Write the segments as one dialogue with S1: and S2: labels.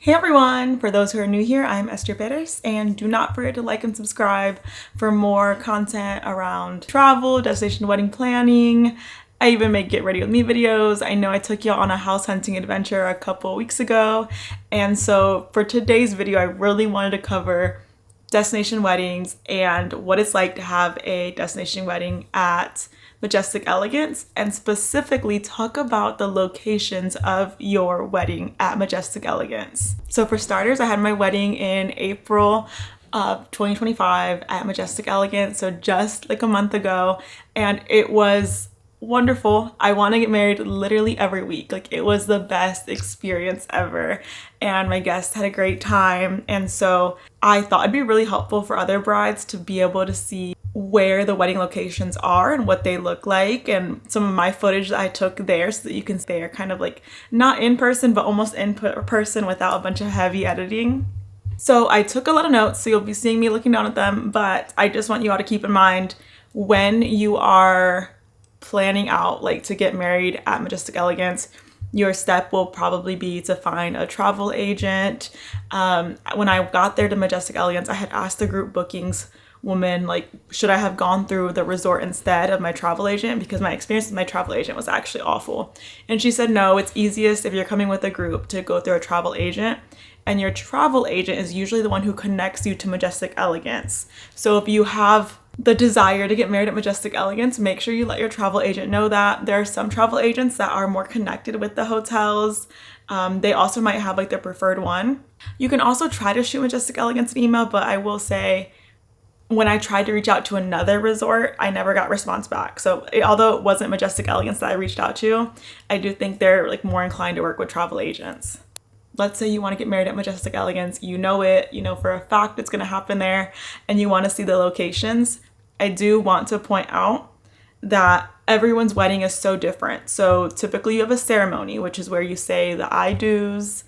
S1: Hey everyone! For those who are new here, I'm Esther Perez, and do not forget to like and subscribe for more content around travel, destination wedding planning. I even make get ready with me videos. I know I took y'all on a house hunting adventure a couple weeks ago, and so for today's video, I really wanted to cover destination weddings and what it's like to have a destination wedding at Majestic Elegance, and specifically talk about the locations of your wedding at Majestic Elegance. So for starters, I had my wedding in April of 2025 at Majestic Elegance, so just like a month ago, and it was wonderful. I want to get married literally every week. Like, it was the best experience ever, and my guests had a great time. And so I thought it'd be really helpful for other brides to be able to see where the wedding locations are and what they look like, and some of my footage that I took there, so that you can stay kind of like not in person but almost in person without a bunch of heavy editing. So I took a lot of notes, so you'll be seeing me looking down at them, but I just want you all to keep in mind when you are planning out like to get married at Majestic Elegance, your step will probably be to find a travel agent. When I got there to Majestic Elegance, I had asked the group bookings woman, like, should I have gone through the resort instead of my travel agent, because my experience with my travel agent was actually awful. And she said, no, it's easiest if you're coming with a group to go through a travel agent, and your travel agent is usually the one who connects you to Majestic Elegance. So if you have the desire to get married at Majestic Elegance, make sure you let your travel agent know that. There are some travel agents that are more connected with the hotels. They also might have like their preferred one. You can also try to shoot Majestic Elegance an email, but I will say, when I tried to reach out to another resort, I never got response back. So although it wasn't Majestic Elegance that I reached out to, I do think they're like more inclined to work with travel agents. Let's say you want to get married at Majestic Elegance, you know it, you know for a fact it's going to happen there, and you want to see the locations. I do want to point out that everyone's wedding is so different. So typically you have a ceremony, which is where you say the I do's,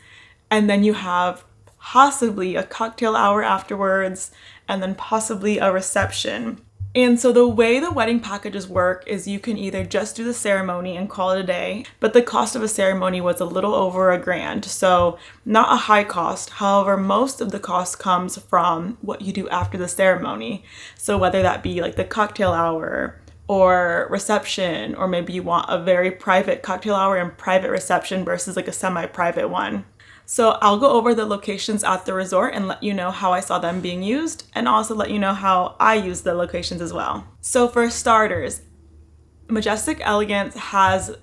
S1: and then you have possibly a cocktail hour afterwards, and then possibly a reception. And so the way the wedding packages work is you can either just do the ceremony and call it a day, but the cost of a ceremony was a little over $1,000, so not a high cost. However, most of the cost comes from what you do after the ceremony. So whether that be like the cocktail hour or reception, or maybe you want a very private cocktail hour and private reception versus like a semi-private one. So I'll go over the locations at the resort and let you know how I saw them being used, and also let you know how I use the locations as well. So for starters, Majestic Elegance has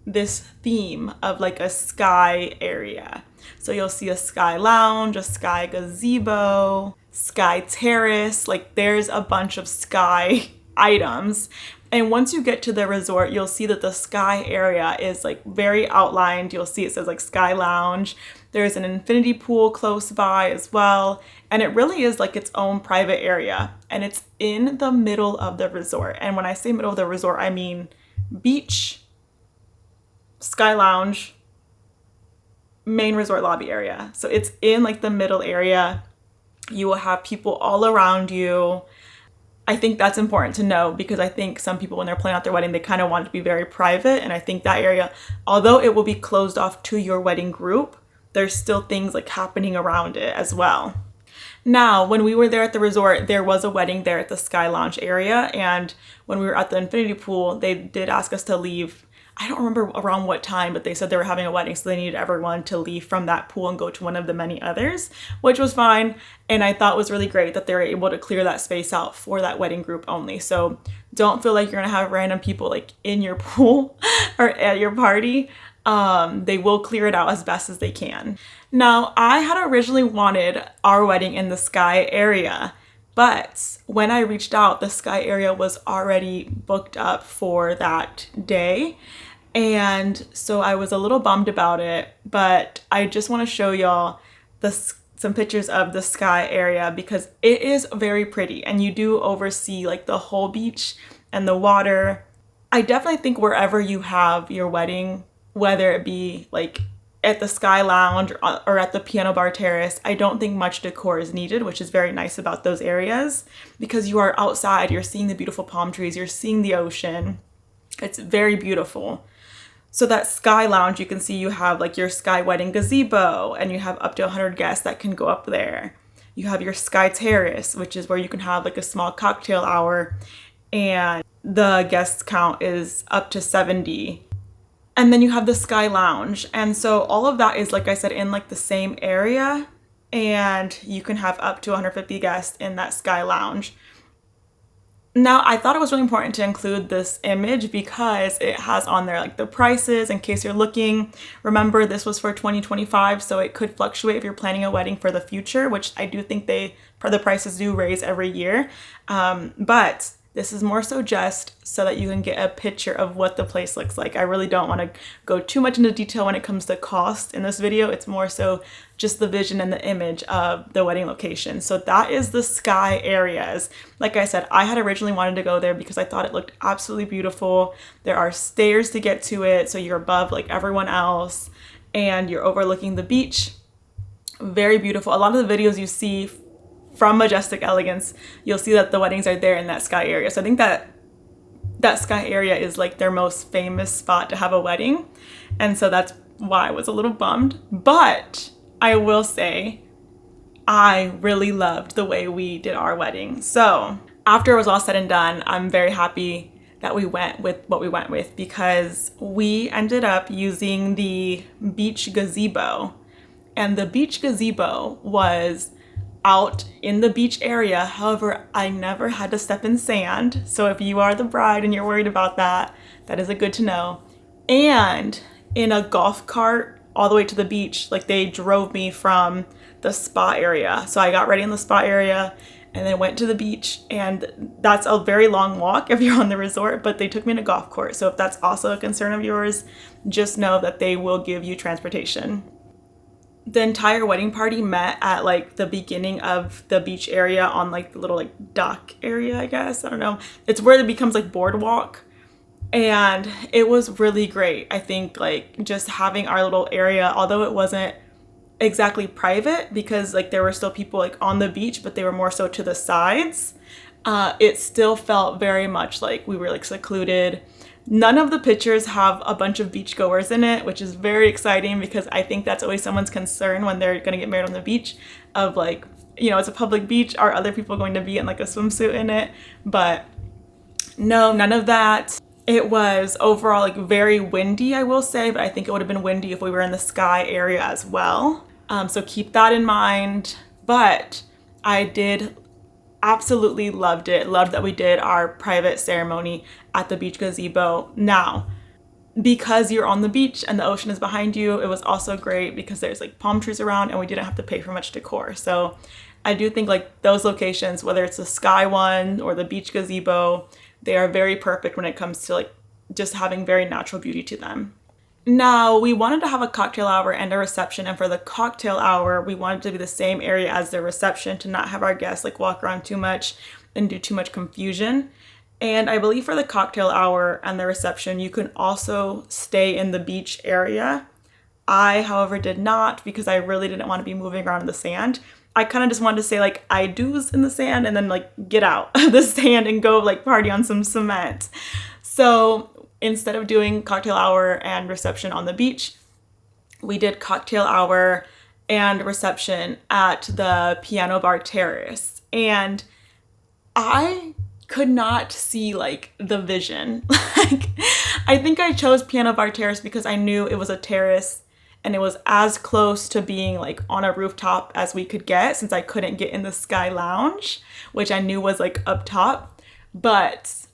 S1: this theme of like a sky area. So you'll see a sky lounge, a sky gazebo, sky terrace, like there's a bunch of sky items. And once you get to the resort, you'll see that the sky area is like very outlined. You'll see it says like Sky Lounge. There's an infinity pool close by as well. And it really is like its own private area. And it's in the middle of the resort. And when I say middle of the resort, I mean beach, Sky Lounge, main resort lobby area. So it's in like the middle area. You will have people all around you. I think that's important to know, because I think some people, when they're planning out their wedding, they kind of want it to be very private. And I think that area, although it will be closed off to your wedding group, there's still things like happening around it as well. Now, when we were there at the resort, there was a wedding there at the Sky Lounge area. And when we were at the infinity pool, they did ask us to leave. I don't remember around what time, but they said they were having a wedding, so they needed everyone to leave from that pool and go to one of the many others, which was fine. And I thought it was really great that they were able to clear that space out for that wedding group only. So don't feel like you're gonna have random people like in your pool or at your party. They will clear it out as best as they can. Now, I had originally wanted our wedding in the sky area, but when I reached out, the sky area was already booked up for that day. And so I was a little bummed about it, but I just want to show y'all some pictures of the sky area, because it is very pretty, and you do oversee like the whole beach and the water. I definitely think wherever you have your wedding, whether it be like at the Sky Lounge or at the Piano Bar Terrace, I don't think much decor is needed, which is very nice about those areas, because you are outside, you're seeing the beautiful palm trees, you're seeing the ocean. It's very beautiful. So that sky lounge, you can see you have like your sky wedding gazebo, and you have up to 100 guests that can go up there. You have your sky terrace, which is where you can have like a small cocktail hour, and the guest count is up to 70. And then you have the sky lounge. And so all of that is, like I said, in like the same area, and you can have up to 150 guests in that sky lounge. Now, I thought it was really important to include this image because it has on there like the prices in case you're looking. Remember, this was for 2025, so it could fluctuate if you're planning a wedding for the future, which I do think the prices do raise every year. But this is more so just so that you can get a picture of what the place looks like. I really don't want to go too much into detail when it comes to cost in this video. It's more so just the vision and the image of the wedding location. So that is the sky areas. Like I said, I had originally wanted to go there because I thought it looked absolutely beautiful. There are stairs to get to it, so you're above like everyone else, and you're overlooking the beach. Very beautiful. A lot of the videos you see from Majestic Elegance, you'll see that the weddings are there in that sky area. So I think that sky area is like their most famous spot to have a wedding. And so that's why I was a little bummed. But I will say, I really loved the way we did our wedding. So after it was all said and done, I'm very happy that we went with what we went with, because we ended up using the beach gazebo. And the beach gazebo was out in the beach area. However, I never had to step in sand. So if you are the bride and you're worried about that, that is a good to know. And in a golf cart all the way to the beach, like they drove me from the spa area. So I got ready in the spa area and then went to the beach, and that's a very long walk if you're on the resort, but they took me in a golf court. So if that's also a concern of yours, just know that they will give you transportation. The entire wedding party met at like the beginning of the beach area on like the little like dock area, I guess. I don't know. It's where it becomes like boardwalk. And it was really great. I think like just having our little area, although it wasn't exactly private because like there were still people like on the beach, but they were more so to the sides. It still felt very much like we were like secluded. None of the pictures have a bunch of beachgoers in it, which is very exciting because I think that's always someone's concern when they're going to get married on the beach, of like, you know, it's a public beach. Are other people going to be in like a swimsuit in it? But no, none of that. It was overall like very windy, I will say, but I think it would have been windy if we were in the sky area as well. So keep that in mind. But I did absolutely loved it. Loved that we did our private ceremony at the beach gazebo. Now, because you're on the beach and the ocean is behind you, it was also great because there's like palm trees around and we didn't have to pay for much decor. So I do think like those locations, whether it's the sky one or the beach gazebo, they are very perfect when it comes to like just having very natural beauty to them. Now, we wanted to have a cocktail hour and a reception, and for the cocktail hour, we wanted to be the same area as the reception to not have our guests like walk around too much and do too much confusion. And I believe for the cocktail hour and the reception, you can also stay in the beach area. I, however, did not because I really didn't want to be moving around in the sand. I kind of just wanted to say like I do's in the sand and then like get out of the sand and go like party on some cement. So instead of doing cocktail hour and reception on the beach, we did cocktail hour and reception at the piano bar terrace. And I could not see like the vision. Like I think I chose piano bar terrace because I knew it was a terrace and it was as close to being like on a rooftop as we could get, since I couldn't get in the sky lounge, which I knew was like up top. But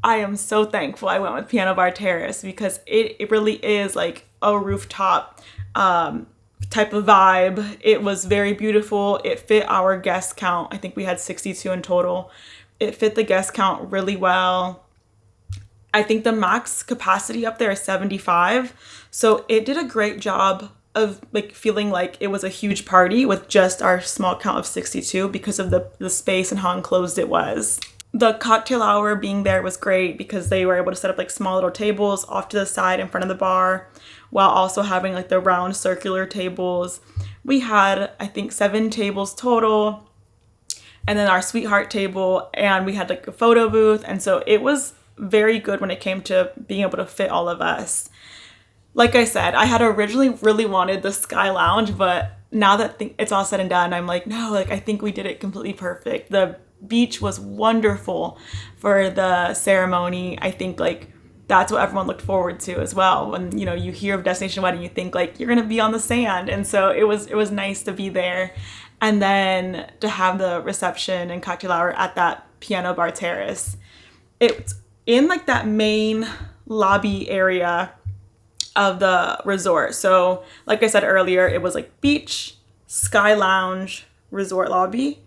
S1: I am so thankful I went with piano bar terrace because it really is like a rooftop type of vibe. It was very beautiful. It fit our guest count. I think we had 62 in total. It fit the guest count really well. I think the max capacity up there is 75. So it did a great job of like feeling like it was a huge party with just our small count of 62 because of the space and how enclosed it was. The cocktail hour being there was great because they were able to set up like small little tables off to the side in front of the bar while also having like the round circular tables. We had, I think, 7 tables total, and then our sweetheart table, and we had like a photo booth. And so it was very good when it came to being able to fit all of us. Like I said, I had originally really wanted the Sky Lounge, but now that it's all said and done, I'm like, no, like I think we did it completely perfect. The beach was wonderful for the ceremony. I think like that's what everyone looked forward to as well. When you hear of destination wedding, you think like you're gonna be on the sand, and so it was nice to be there, and then to have the reception and cocktail hour at that piano bar terrace. It's in like that main lobby area of the resort. So like I said earlier, it was like beach, Sky Lounge, resort lobby.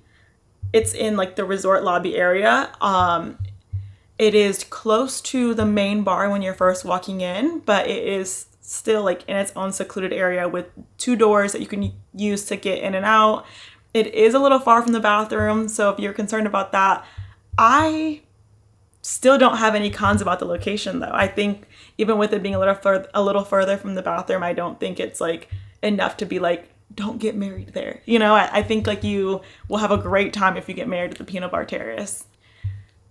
S1: It's in like the resort lobby area. It is close to the main bar when you're first walking in, but it is still like in its own secluded area with 2 doors that you can use to get in and out. It is a little far from the bathroom, so if you're concerned about that, I still don't have any cons about the location though. I think even with it being a little further from the bathroom, I don't think it's like enough to be like, don't get married there. I think like you will have a great time if you get married at the Piano Bar Terrace.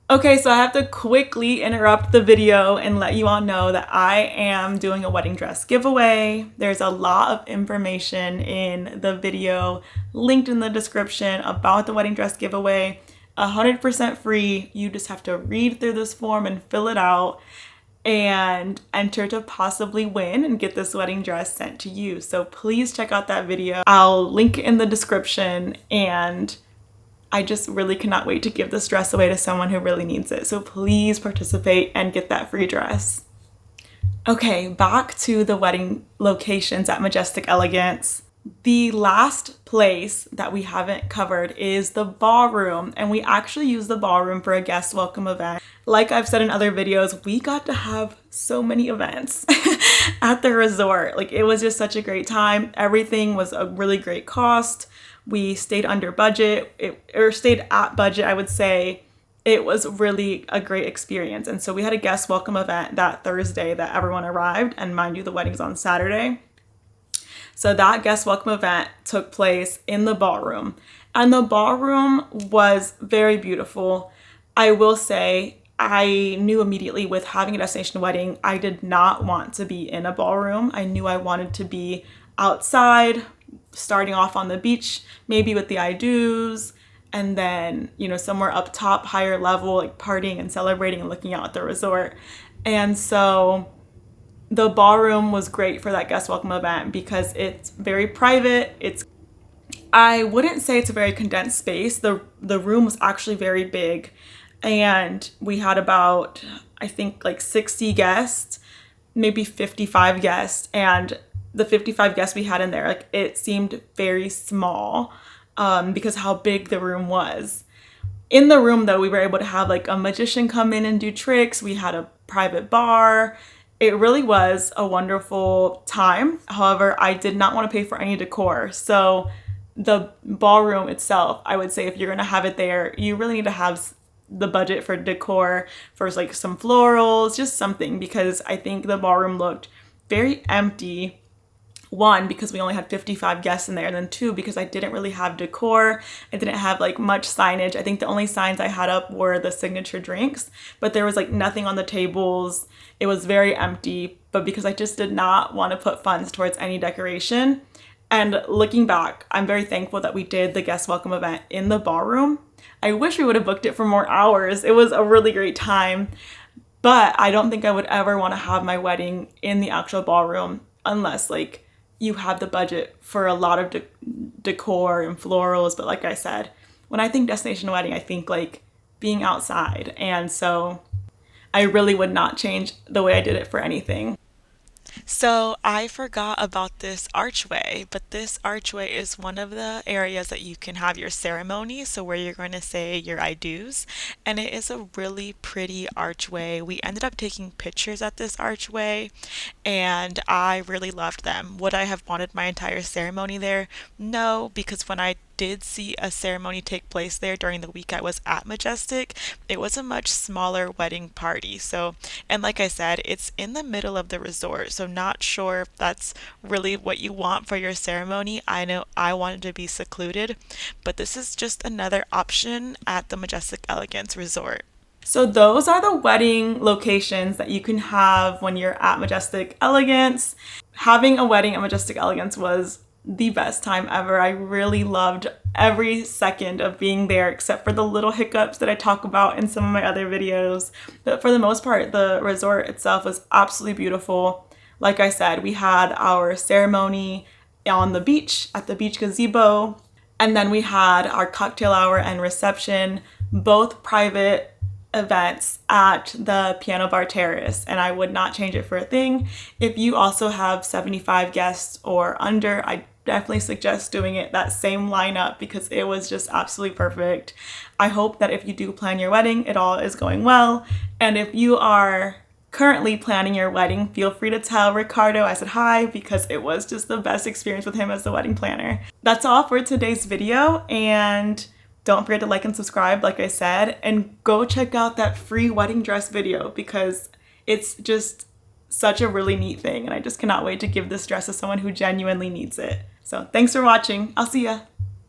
S1: Okay, so I have to quickly interrupt the video and let you all know that I am doing a wedding dress giveaway. There's a lot of information in the video linked in the description about the wedding dress giveaway. 100% free. You just have to read through this form and fill it out and enter to possibly win and get this wedding dress sent to you. So please check out that video. I'll link it in the description, and I just really cannot wait to give this dress away to someone who really needs it. So please participate and get that free dress. Okay, back to the wedding locations at Majestic Elegance. The last place that we haven't covered is the ballroom, and we actually used the ballroom for a guest welcome event. Like I've said in other videos, we got to have so many events at the resort. Like it was just such a great time. Everything was a really great cost. We stayed under budget, or stayed at budget, I would say. It was really a great experience. And so we had a guest welcome event that Thursday that everyone arrived, and mind you, the wedding's on Saturday. So that guest welcome event took place in the ballroom, and the ballroom was very beautiful. I will say I knew immediately with having a destination wedding, I did not want to be in a ballroom. I knew I wanted to be outside, starting off on the beach, maybe with the I-dos, and then, somewhere up top, higher level, like partying and celebrating and looking out at the resort. And so the ballroom was great for that guest welcome event because it's very private. I wouldn't say it's a very condensed space. The room was actually very big, and we had about, I think, like 60 guests, maybe 55 guests, and the 55 guests we had in there, like it seemed very small because how big the room was. In the room though, we were able to have like a magician come in and do tricks. We had a private bar. It really was a wonderful time. However, I did not want to pay for any decor. So the ballroom itself, I would say if you're going to have it there, you really need to have the budget for decor, for like some florals, just something, because I think the ballroom looked very empty. 1, because we only had 55 guests in there, and then 2, because I didn't really have decor. I didn't have like much signage. I think the only signs I had up were the signature drinks, but there was like nothing on the tables. It was very empty, but because I just did not want to put funds towards any decoration. And looking back, I'm very thankful that we did the guest welcome event in the ballroom. I wish we would have booked it for more hours. It was a really great time, but I don't think I would ever want to have my wedding in the actual ballroom unless like you have the budget for a lot of decor and florals. But like I said, when I think destination wedding, I think like being outside. And so I really would not change the way I did it for anything. So I forgot about this archway, but this archway is one of the areas that you can have your ceremony, so where you're going to say your I do's, and it is a really pretty archway. We ended up taking pictures at this archway, and I really loved them. Would I have wanted my entire ceremony there? No, because when I did see a ceremony take place there during the week I was at Majestic, it was a much smaller wedding party. So, and like I said, it's in the middle of the resort, so not sure if that's really what you want for your ceremony. I know I wanted to be secluded, but this is just another option at the Majestic Elegance Resort. So those are the wedding locations that you can have when you're at Majestic Elegance. Having a wedding at Majestic Elegance was the best time ever. I really loved every second of being there, except for the little hiccups that I talk about in some of my other videos. But for the most part, the resort itself was absolutely beautiful. Like I said, we had our ceremony on the beach at the beach gazebo, and then we had our cocktail hour and reception, both private events at the Piano Bar Terrace, and I would not change it for a thing. If you also have 75 guests or under, I definitely suggest doing it that same lineup because it was just absolutely perfect. I hope that if you do plan your wedding, it all is going well. And if you are currently planning your wedding, feel free to tell Ricardo I said hi because it was just the best experience with him as the wedding planner. That's all for today's video, and don't forget to like and subscribe, like I said, and go check out that free wedding dress video because it's just such a really neat thing, and I just cannot wait to give this dress to someone who genuinely needs it. So thanks for watching. I'll see ya.